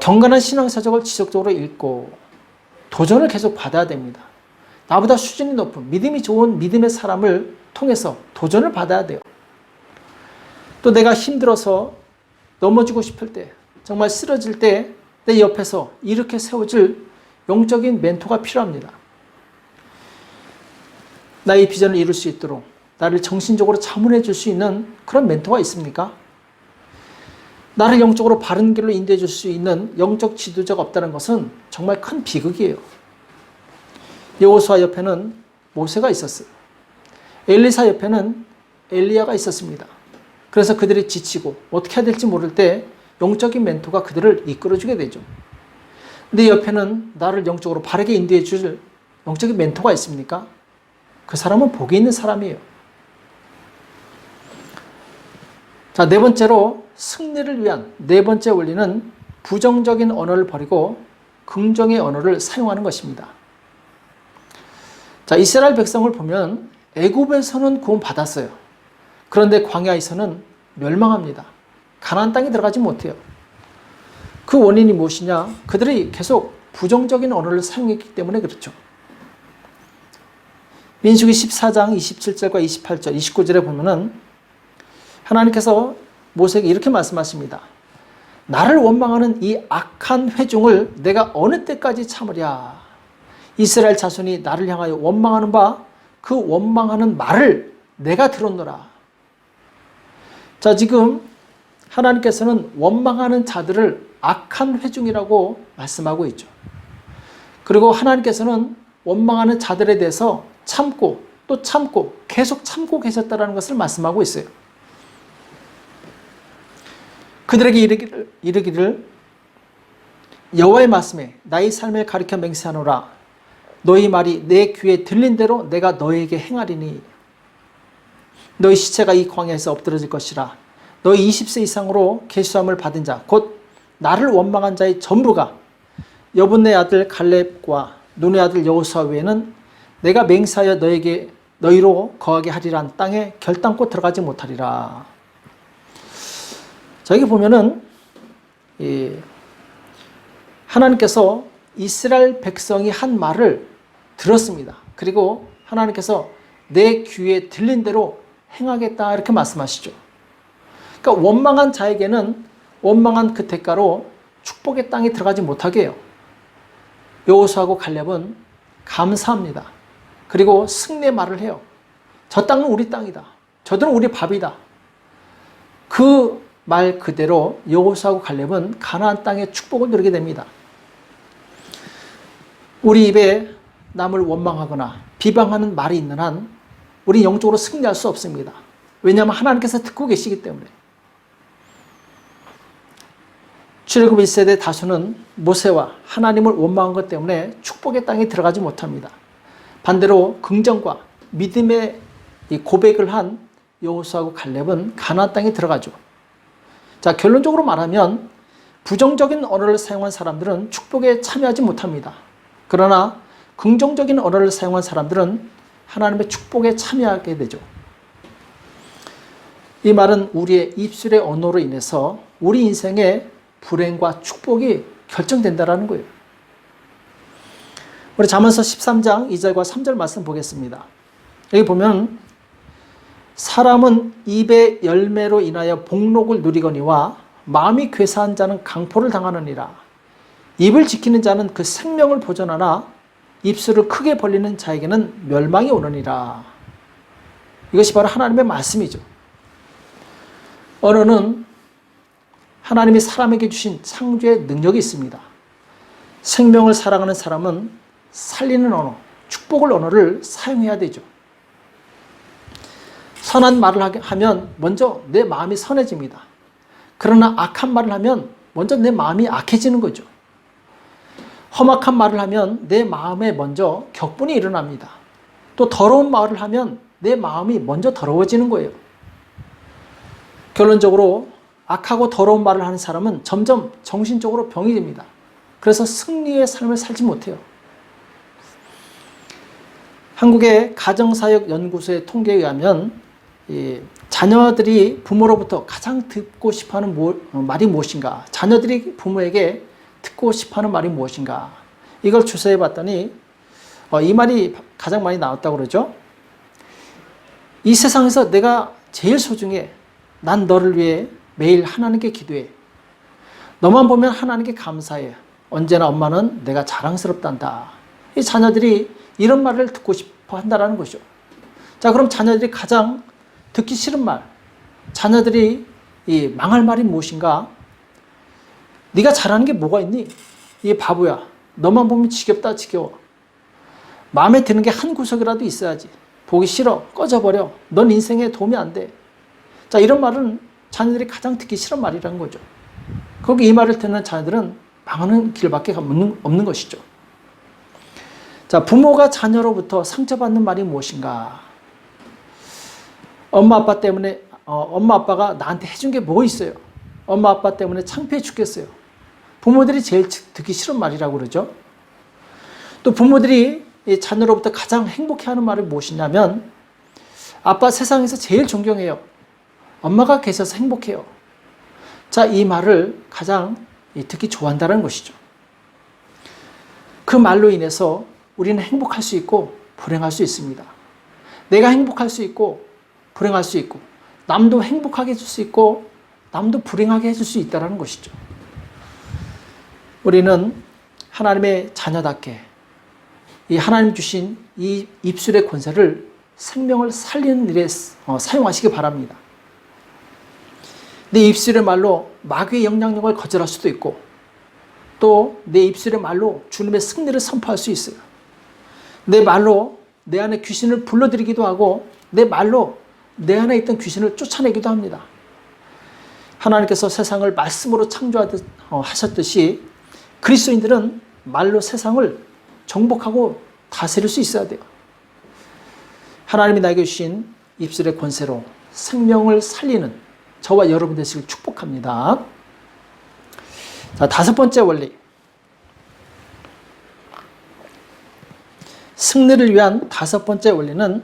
경건한 신앙사적을 지속적으로 읽고 도전을 계속 받아야 됩니다. 나보다 수준이 높은 믿음이 좋은 믿음의 사람을 통해서 도전을 받아야 돼요. 또 내가 힘들어서 넘어지고 싶을 때, 정말 쓰러질 때 내 옆에서 이렇게 세워줄 영적인 멘토가 필요합니다. 나의 비전을 이룰 수 있도록 나를 정신적으로 자문해 줄 수 있는 그런 멘토가 있습니까? 나를 영적으로 바른 길로 인도해 줄 수 있는 영적 지도자가 없다는 것은 정말 큰 비극이에요. 여호수아 옆에는 모세가 있었어요. 엘리사 옆에는 엘리야가 있었습니다. 그래서 그들이 지치고 어떻게 해야 될지 모를 때 영적인 멘토가 그들을 이끌어주게 되죠. 내 옆에는 나를 영적으로 바르게 인도해 줄 영적인 멘토가 있습니까? 그 사람은 복이 있는 사람이에요. 자, 네 번째로 승리를 위한 네 번째 원리는 부정적인 언어를 버리고 긍정의 언어를 사용하는 것입니다. 자, 이스라엘 백성을 보면 애굽에서는 구원받았어요. 그런데 광야에서는 멸망합니다. 가나안 땅에 들어가지 못해요. 그 원인이 무엇이냐? 그들이 계속 부정적인 언어를 사용했기 때문에 그렇죠. 민수기 14장 27절과 28절, 29절에 보면은 하나님께서 모세에게 이렇게 말씀하십니다. 나를 원망하는 이 악한 회중을 내가 어느 때까지 참으랴? 이스라엘 자손이 나를 향하여 원망하는 바 그 원망하는 말을 내가 들었노라. 자, 지금 하나님께서는 원망하는 자들을 악한 회중이라고 말씀하고 있죠. 그리고 하나님께서는 원망하는 자들에 대해서 참고 또 참고 계속 참고 계셨다는 것을 말씀하고 있어요. 그들에게 이르기를 여호와의 말씀에 나의 삶을 가리켜 맹세하노라. 너희 말이 내 귀에 들린 대로 내가 너에게 행하리니 너희 시체가 이 광야에서 엎드러질 것이라. 너희 20세 이상으로 계수함을 받은 자 곧 나를 원망한 자의 전부가 여분네 아들 갈렙과 눈의 아들 여호수아 외에는 내가 맹세하여 너희로 거하게 하리란 땅에 결단코 들어가지 못하리라. 자, 여기 보면은 하나님께서 이스라엘 백성이 한 말을 들었습니다. 그리고 하나님께서 내 귀에 들린 대로 행하겠다 이렇게 말씀하시죠. 그러니까 원망한 자에게는 원망한 그 대가로 축복의 땅에 들어가지 못하게 해요. 여호수아하고 갈렙은 감사합니다. 그리고 승리의 말을 해요. 저 땅은 우리 땅이다. 저들은 우리 밥이다. 그 말 그대로 여호수아하고 갈렙은 가나안 땅의 축복을 누리게 됩니다. 우리 입에 남을 원망하거나 비방하는 말이 있는 한 우리 영적으로 승리할 수 없습니다. 왜냐하면 하나님께서 듣고 계시기 때문에. 출애굽 1세대 다수는 모세와 하나님을 원망한 것 때문에 축복의 땅에 들어가지 못합니다. 반대로 긍정과 믿음의 고백을 한 여호수아하고 갈렙은 가나안 땅에 들어가죠. 자, 결론적으로 말하면 부정적인 언어를 사용한 사람들은 축복에 참여하지 못합니다. 그러나 긍정적인 언어를 사용한 사람들은 하나님의 축복에 참여하게 되죠. 이 말은 우리의 입술의 언어로 인해서 우리 인생의 불행과 축복이 결정된다는 거예요. 우리 잠언서 13장 2절과 3절 말씀 보겠습니다. 여기 보면 사람은 입의 열매로 인하여 복록을 누리거니와 마음이 괴사한 자는 강포를 당하느니라. 입을 지키는 자는 그 생명을 보존하나 입술을 크게 벌리는 자에게는 멸망이 오느니라. 이것이 바로 하나님의 말씀이죠. 언어는 하나님이 사람에게 주신 창조의 능력이 있습니다. 생명을 사랑하는 사람은 살리는 언어, 축복을 언어를 사용해야 되죠. 선한 말을 하면 먼저 내 마음이 선해집니다. 그러나 악한 말을 하면 먼저 내 마음이 악해지는 거죠. 험악한 말을 하면 내 마음에 먼저 격분이 일어납니다. 또 더러운 말을 하면 내 마음이 먼저 더러워지는 거예요. 결론적으로 악하고 더러운 말을 하는 사람은 점점 정신적으로 병이 됩니다. 그래서 승리의 삶을 살지 못해요. 한국의 가정사역연구소의 통계에 의하면 자녀들이 부모로부터 가장 듣고 싶어하는 말이 무엇인가? 자녀들이 부모에게 듣고 싶어하는 말이 무엇인가? 이걸 조사해 봤더니 이 말이 가장 많이 나왔다고 그러죠. 이 세상에서 내가 제일 소중해. 난 너를 위해 매일 하나님께 기도해. 너만 보면 하나님께 감사해. 언제나 엄마는 내가 자랑스럽단다. 이 자녀들이 이런 말을 듣고 싶어 한다는 것이죠. 자, 그럼 자녀들이 가장 듣기 싫은 말, 자녀들이 망할 말이 무엇인가? 네가 잘하는 게 뭐가 있니? 이 바보야. 너만 보면 지겹다 지겨워. 마음에 드는 게 한 구석이라도 있어야지. 보기 싫어. 꺼져버려. 넌 인생에 도움이 안 돼. 자, 이런 말은 자녀들이 가장 듣기 싫은 말이라는 거죠. 거기 이 말을 듣는 자녀들은 망하는 길밖에 없는 것이죠. 자, 부모가 자녀로부터 상처받는 말이 무엇인가? 엄마 아빠가 나한테 해준 게 뭐 있어요? 엄마 아빠 때문에 창피해 죽겠어요. 부모들이 제일 듣기 싫은 말이라고 그러죠. 또 부모들이 자녀로부터 가장 행복해하는 말이 무엇이냐면 아빠 세상에서 제일 존경해요. 엄마가 계셔서 행복해요. 자, 이 말을 가장 듣기 좋아한다는 것이죠. 그 말로 인해서 우리는 행복할 수 있고 불행할 수 있습니다. 내가 행복할 수 있고 불행할 수 있고 남도 행복하게 해줄 수 있고 남도 불행하게 해줄 수 있다는 것이죠. 우리는 하나님의 자녀답게 이 하나님 주신 이 입술의 권세를 생명을 살리는 일에 사용하시기 바랍니다. 내 입술의 말로 마귀의 영향력을 거절할 수도 있고 또 내 입술의 말로 주님의 승리를 선포할 수 있어요. 내 말로 내 안에 귀신을 불러들이기도 하고 내 말로 내 안에 있던 귀신을 쫓아내기도 합니다. 하나님께서 세상을 말씀으로 창조하셨듯이 그리스도인들은 말로 세상을 정복하고 다스릴 수 있어야 돼요. 하나님이 나에게 주신 입술의 권세로 생명을 살리는 저와 여러분 되시길 축복합니다. 자, 다섯 번째 원리. 승리를 위한 다섯 번째 원리는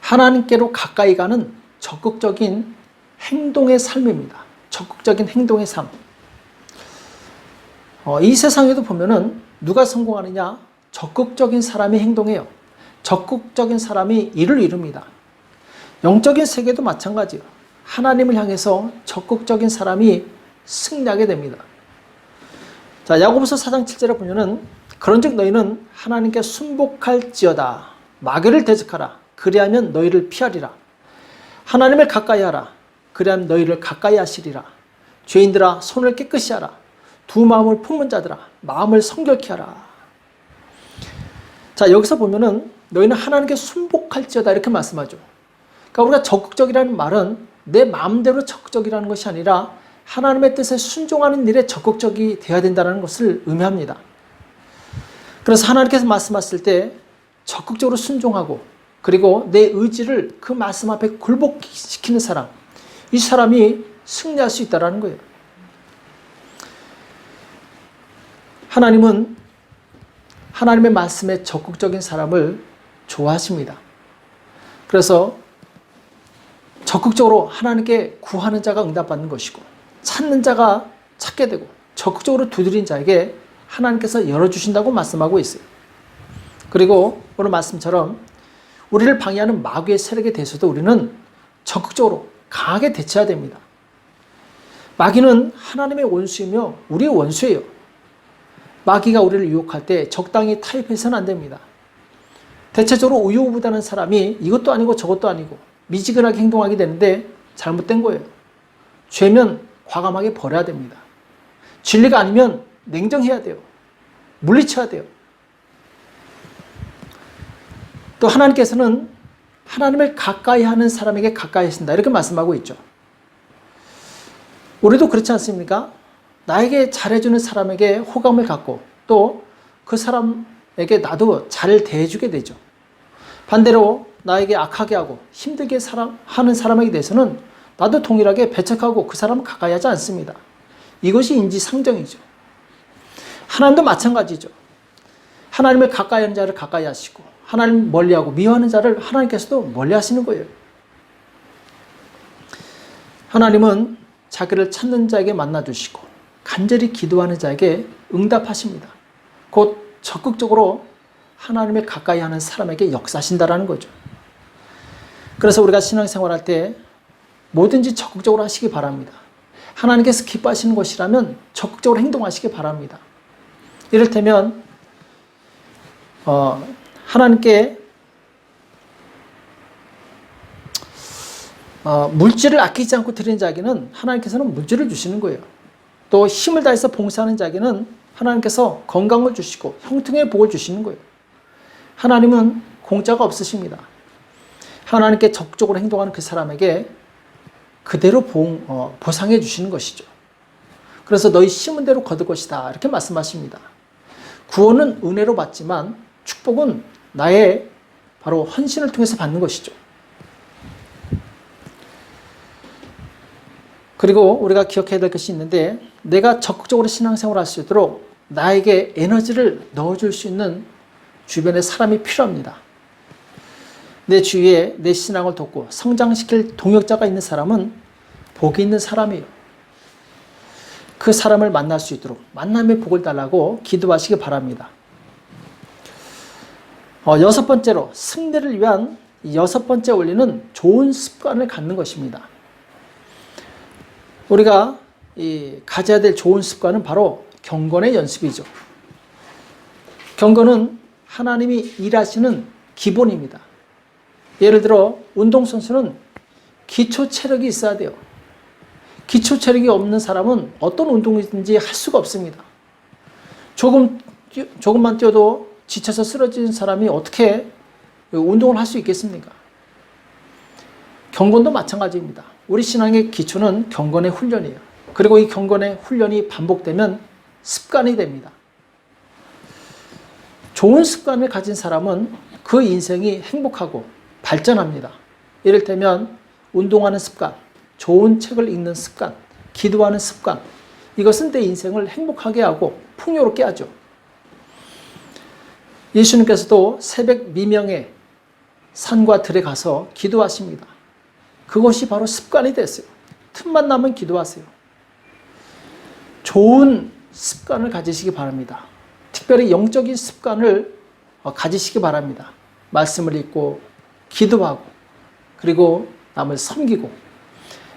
하나님께로 가까이 가는 적극적인 행동의 삶입니다. 적극적인 행동의 삶. 이 세상에도 보면은 누가 성공하느냐? 적극적인 사람이 행동해요. 적극적인 사람이 일을 이룹니다. 영적인 세계도 마찬가지예요. 하나님을 향해서 적극적인 사람이 승리하게 됩니다. 자, 야고보서 4장 7절에 보면은 그런즉 너희는 하나님께 순복할지어다. 마귀를 대적하라. 그리하면 너희를 피하리라. 하나님을 가까이 하라. 그리하면 너희를 가까이 하시리라. 죄인들아 손을 깨끗이 하라. 두 마음을 품은 자들아 마음을 성결케 하라. 자, 여기서 보면은 너희는 하나님께 순복할지어다 이렇게 말씀하죠. 그러니까 우리가 적극적이라는 말은 내 마음대로 적극적이라는 것이 아니라 하나님의 뜻에 순종하는 일에 적극적이 되어야 된다는 것을 의미합니다. 그래서 하나님께서 말씀하실 때 적극적으로 순종하고 그리고 내 의지를 그 말씀 앞에 굴복시키는 사람, 이 사람이 승리할 수 있다는 거예요. 하나님은 하나님의 말씀에 적극적인 사람을 좋아하십니다. 그래서 적극적으로 하나님께 구하는 자가 응답받는 것이고 찾는 자가 찾게 되고 적극적으로 두드린 자에게 하나님께서 열어주신다고 말씀하고 있어요. 그리고 오늘 말씀처럼 우리를 방해하는 마귀의 세력에 대해서도 우리는 적극적으로 강하게 대처해야 됩니다. 마귀는 하나님의 원수이며 우리의 원수예요. 마귀가 우리를 유혹할 때 적당히 타협해서는 안 됩니다. 대체적으로 우유부단한 사람이 이것도 아니고 저것도 아니고 미지근하게 행동하게 되는데 잘못된 거예요. 죄면 과감하게 버려야 됩니다. 진리가 아니면 냉정해야 돼요. 물리쳐야 돼요. 또 하나님께서는 하나님을 가까이 하는 사람에게 가까이 하신다 이렇게 말씀하고 있죠. 우리도 그렇지 않습니까? 나에게 잘해주는 사람에게 호감을 갖고 또 그 사람에게 나도 잘 대해주게 되죠. 반대로 나에게 악하게 하고 힘들게 하는 사람에게 대해서는 나도 동일하게 배척하고 그 사람을 가까이 하지 않습니다. 이것이 인지상정이죠. 하나님도 마찬가지죠. 하나님을 가까이 하는 자를 가까이 하시고 하나님 멀리하고 미워하는 자를 하나님께서도 멀리 하시는 거예요. 하나님은 자기를 찾는 자에게 만나주시고 간절히 기도하는 자에게 응답하십니다. 곧 적극적으로 하나님을 가까이 하는 사람에게 역사하신다는 거죠. 그래서 우리가 신앙생활할 때 뭐든지 적극적으로 하시기 바랍니다. 하나님께서 기뻐하시는 것이라면 적극적으로 행동하시기 바랍니다. 이를테면 하나님께 물질을 아끼지 않고 드리는 자에게는 하나님께서는 물질을 주시는 거예요. 또 힘을 다해서 봉사하는 자에게는 하나님께서 건강을 주시고 형통의 복을 주시는 거예요. 하나님은 공짜가 없으십니다. 하나님께 적극적으로 행동하는 그 사람에게 그대로 보상해 주시는 것이죠. 그래서 너희 심은 대로 거둘 것이다 이렇게 말씀하십니다. 구원은 은혜로 받지만 축복은 나의 바로 헌신을 통해서 받는 것이죠. 그리고 우리가 기억해야 될 것이 있는데 내가 적극적으로 신앙생활을 할 수 있도록 나에게 에너지를 넣어줄 수 있는 주변에 사람이 필요합니다. 내 주위에 내 신앙을 돕고 성장시킬 동역자가 있는 사람은 복이 있는 사람이에요. 그 사람을 만날 수 있도록 만남의 복을 달라고 기도하시기 바랍니다. 여섯 번째로 승리를 위한 여섯 번째 원리는 좋은 습관을 갖는 것입니다. 우리가 가져야 될 좋은 습관은 바로 경건의 연습이죠. 경건은 하나님이 일하시는 기본입니다. 예를 들어 운동선수는 기초 체력이 있어야 돼요. 기초 체력이 없는 사람은 어떤 운동이든지 할 수가 없습니다. 조금만 뛰어도 지쳐서 쓰러진 사람이 어떻게 운동을 할 수 있겠습니까? 경건도 마찬가지입니다. 우리 신앙의 기초는 경건의 훈련이에요. 그리고 이 경건의 훈련이 반복되면 습관이 됩니다. 좋은 습관을 가진 사람은 그 인생이 행복하고 발전합니다. 이를테면 운동하는 습관, 좋은 책을 읽는 습관, 기도하는 습관, 이것은 내 인생을 행복하게 하고 풍요롭게 하죠. 예수님께서도 새벽 미명에 산과 들에 가서 기도하십니다. 그것이 바로 습관이 됐어요. 틈만 나면 기도하세요. 좋은 습관을 가지시기 바랍니다. 특별히 영적인 습관을 가지시기 바랍니다. 말씀을 읽고 기도하고 그리고 남을 섬기고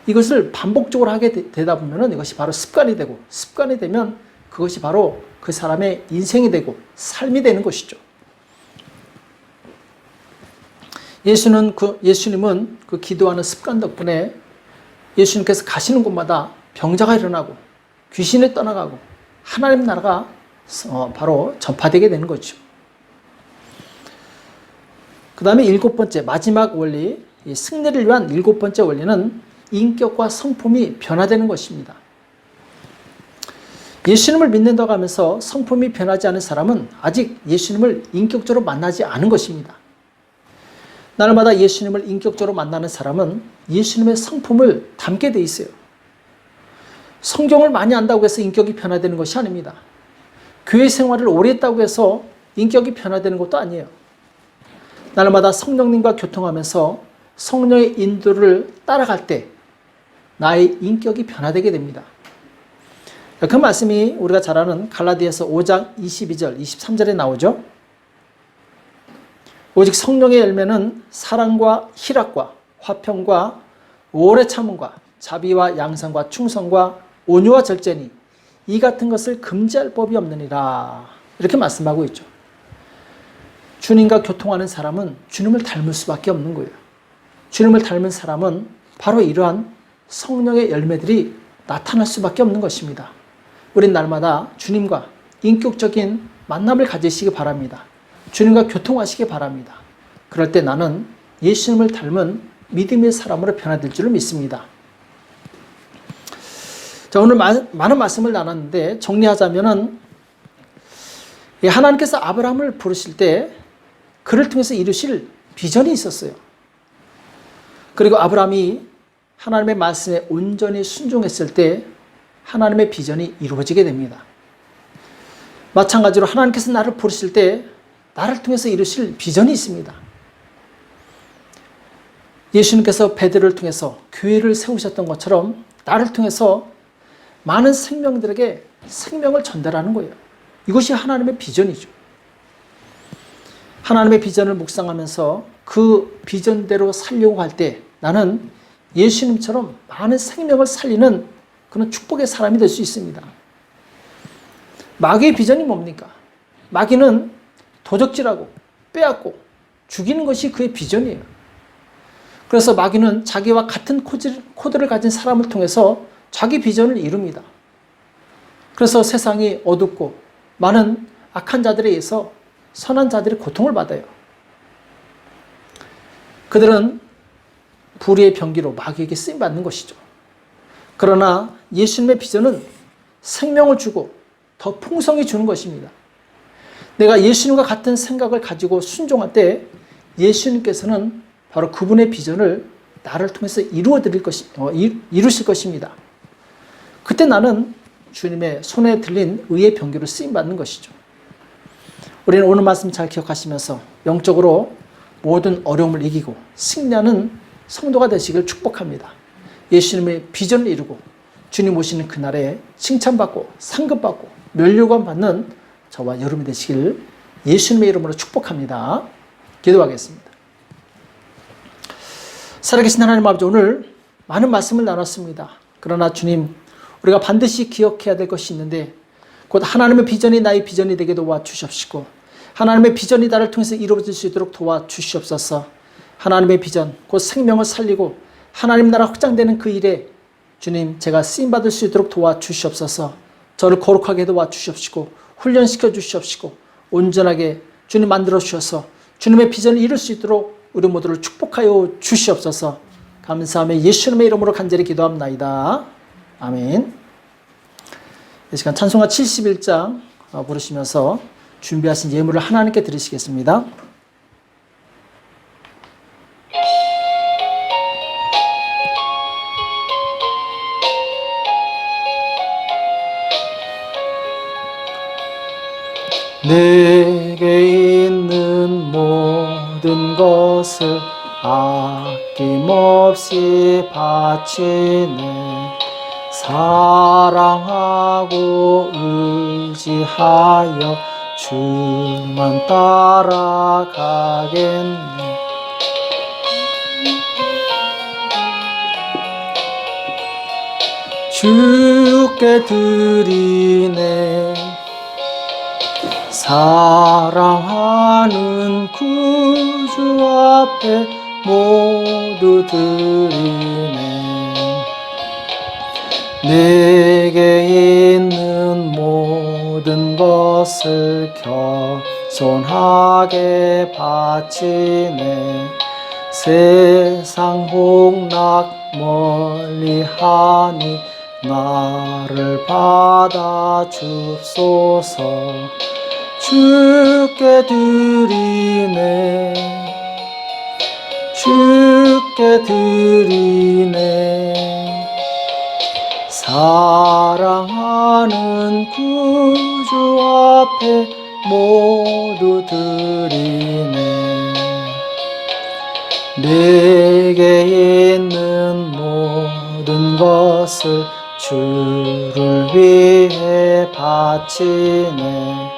이것을 반복적으로 하게 되다 보면 이것이 바로 습관이 되고 습관이 되면 그것이 바로 그 사람의 인생이 되고 삶이 되는 것이죠. 예수님은 그 기도하는 습관 덕분에 예수님께서 가시는 곳마다 병자가 일어나고 귀신이 떠나가고 하나님 나라가 바로 전파되게 되는 거죠. 그 다음에 7번째 마지막 원리, 이 승리를 위한 7번째 원리는 인격과 성품이 변화되는 것입니다. 예수님을 믿는다고 하면서 성품이 변하지 않은 사람은 아직 예수님을 인격적으로 만나지 않은 것입니다. 날마다 예수님을 인격적으로 만나는 사람은 예수님의 성품을 담게 돼 있어요. 성경을 많이 안다고 해서 인격이 변화되는 것이 아닙니다. 교회 생활을 오래 했다고 해서 인격이 변화되는 것도 아니에요. 날마다 성령님과 교통하면서 성령의 인도를 따라갈 때 나의 인격이 변화되게 됩니다. 그 말씀이 우리가 잘 아는 갈라디아서 5장 22절, 23절에 나오죠. 오직 성령의 열매는 사랑과 희락과 화평과 오래 참음과 자비와 양상과 충성과 온유와 절제니 이 같은 것을 금지할 법이 없느니라. 이렇게 말씀하고 있죠. 주님과 교통하는 사람은 주님을 닮을 수밖에 없는 거예요. 주님을 닮은 사람은 바로 이러한 성령의 열매들이 나타날 수밖에 없는 것입니다. 우린 날마다 주님과 인격적인 만남을 가지시기 바랍니다. 주님과 교통하시기 바랍니다. 그럴 때 나는 예수님을 닮은 믿음의 사람으로 변화될 줄을 믿습니다. 자, 오늘 많은 말씀을 나눴는데 정리하자면은 하나님께서 아브라함을 부르실 때 그를 통해서 이루실 비전이 있었어요. 그리고 아브라함이 하나님의 말씀에 온전히 순종했을 때 하나님의 비전이 이루어지게 됩니다. 마찬가지로 하나님께서 나를 부르실 때 나를 통해서 이루실 비전이 있습니다. 예수님께서 베드로를 통해서 교회를 세우셨던 것처럼 나를 통해서 많은 생명들에게 생명을 전달하는 거예요. 이것이 하나님의 비전이죠. 하나님의 비전을 묵상하면서 그 비전대로 살려고 할 때 나는 예수님처럼 많은 생명을 살리는 그런 축복의 사람이 될 수 있습니다. 마귀의 비전이 뭡니까? 마귀는 도적질하고 빼앗고 죽이는 것이 그의 비전이에요. 그래서 마귀는 자기와 같은 코드를 가진 사람을 통해서 자기 비전을 이룹니다. 그래서 세상이 어둡고 많은 악한 자들에 의해서 선한 자들이 고통을 받아요. 그들은 불의의 병기로 마귀에게 쓰임받는 것이죠. 그러나 예수님의 비전은 생명을 주고 더 풍성히 주는 것입니다. 내가 예수님과 같은 생각을 가지고 순종할 때 예수님께서는 바로 그분의 비전을 나를 통해서 이루실 것입니다. 그때 나는 주님의 손에 들린 의의 병기로 쓰임받는 것이죠. 우리는 오늘 말씀 잘 기억하시면서 영적으로 모든 어려움을 이기고 승리하는 성도가 되시길 축복합니다. 예수님의 비전을 이루고 주님 오시는 그날에 칭찬받고 상급받고 면류관 받는 저와 여러분이 되시길 예수님의 이름으로 축복합니다. 기도하겠습니다. 살아계신 하나님 아버지, 오늘 많은 말씀을 나눴습니다. 그러나 주님, 우리가 반드시 기억해야 될 것이 있는데 곧 하나님의 비전이 나의 비전이 되게 도와주시옵시고 하나님의 비전이 나를 통해서 이루어질 수 있도록 도와주시옵소서. 하나님의 비전, 곧 생명을 살리고 하나님 나라 확장되는 그 일에 주님, 제가 쓰임받을 수 있도록 도와주시옵소서. 저를 거룩하게 도와주시옵시고 훈련시켜 주시옵시고 온전하게 주님 만들어 주셔서 주님의 비전을 이룰 수 있도록 우리 모두를 축복하여 주시옵소서. 감사하며 예수님의 이름으로 간절히 기도합나이다. 아멘. 이 시간 찬송가 71장 부르시면서 준비하신 예물을 하나님께 드리시겠습니다. 내게 있는 모든 것을 아낌없이 바치네. 사랑하고 의지하여 주만 따라가겠네. 주께 드리네. 사랑하는 구주 앞에 모두 드리네. 내게 있는 모든 것을 겸손하게 바치네. 세상 복락 멀리하니 나를 받아 줍소서. 주께 드리네. 주께 드리네. 사랑하는 구주 앞에 모두 드리네. 내게 있는 모든 것을 주를 위해 바치네.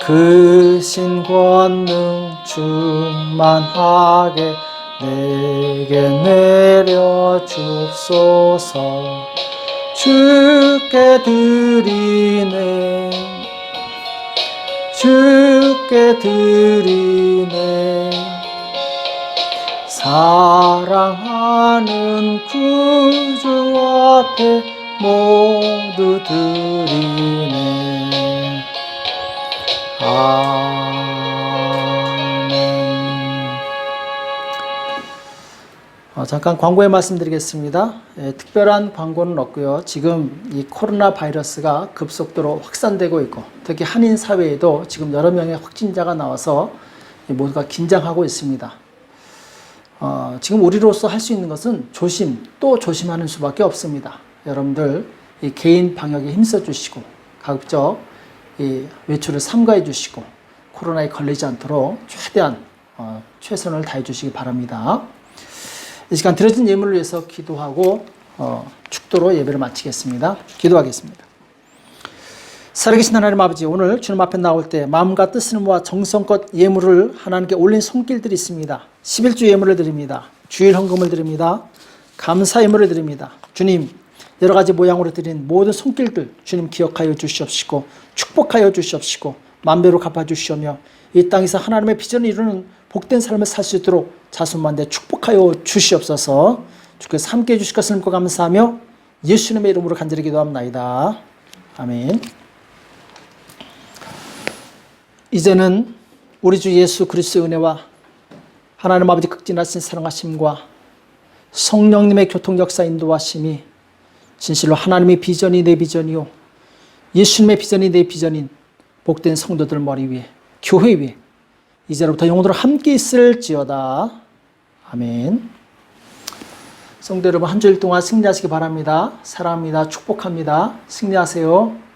그 신 권능 충만하게 내게 내려 줍소서. 주께 드리네. 주께 드리네. 사랑하는 구주 앞에 모두 드리네. 아멘. 잠깐 광고에 말씀드리겠습니다. 특별한 광고는 없고요. 지금 이 코로나 바이러스가 급속도로 확산되고 있고, 특히 한인 사회에도 지금 여러 명의 확진자가 나와서 모두가 긴장하고 있습니다. 지금 우리로서 할 수 있는 것은 조심 또 조심하는 수밖에 없습니다. 여러분들 이 개인 방역에 힘써 주시고, 가급적 이 외출을 삼가해 주시고, 코로나에 걸리지 않도록 최대한 최선을 다해 주시기 바랍니다. 이 시간 드려진 예물을 위해서 기도하고 축도로 예배를 마치겠습니다. 기도하겠습니다. 살아계신 하나님 아버지, 오늘 주님 앞에 나올 때 마음과 뜻을 모아 정성껏 예물을 하나님께 올린 손길들이 있습니다. 11주 예물을 드립니다. 주일 헌금을 드립니다. 감사 예물을 드립니다. 주님, 여러 가지 모양으로 드린 모든 손길들 주님 기억하여 주시옵시고 축복하여 주시옵시고 만배로 갚아주시오며 이 땅에서 하나님의 비전을 이루는 복된 삶을 살 수 있도록 자손만대 축복하여 주시옵소서. 주께서 함께해 주실 것을 믿고 감사하며 예수님의 이름으로 간절히 기도합나이다. 아멘. 이제는 우리 주 예수 그리스도의 은혜와 하나님 아버지 극진하신 사랑하심과 성령님의 교통 역사 인도하심이 진실로 하나님의 비전이 내 비전이요 예수님의 비전이 내 비전인 복된 성도들 머리 위에 교회 위에 이제로부터 영원토록 함께 있을지어다. 아멘. 성도 여러분, 한 주일 동안 승리하시기 바랍니다. 사랑합니다. 축복합니다. 승리하세요.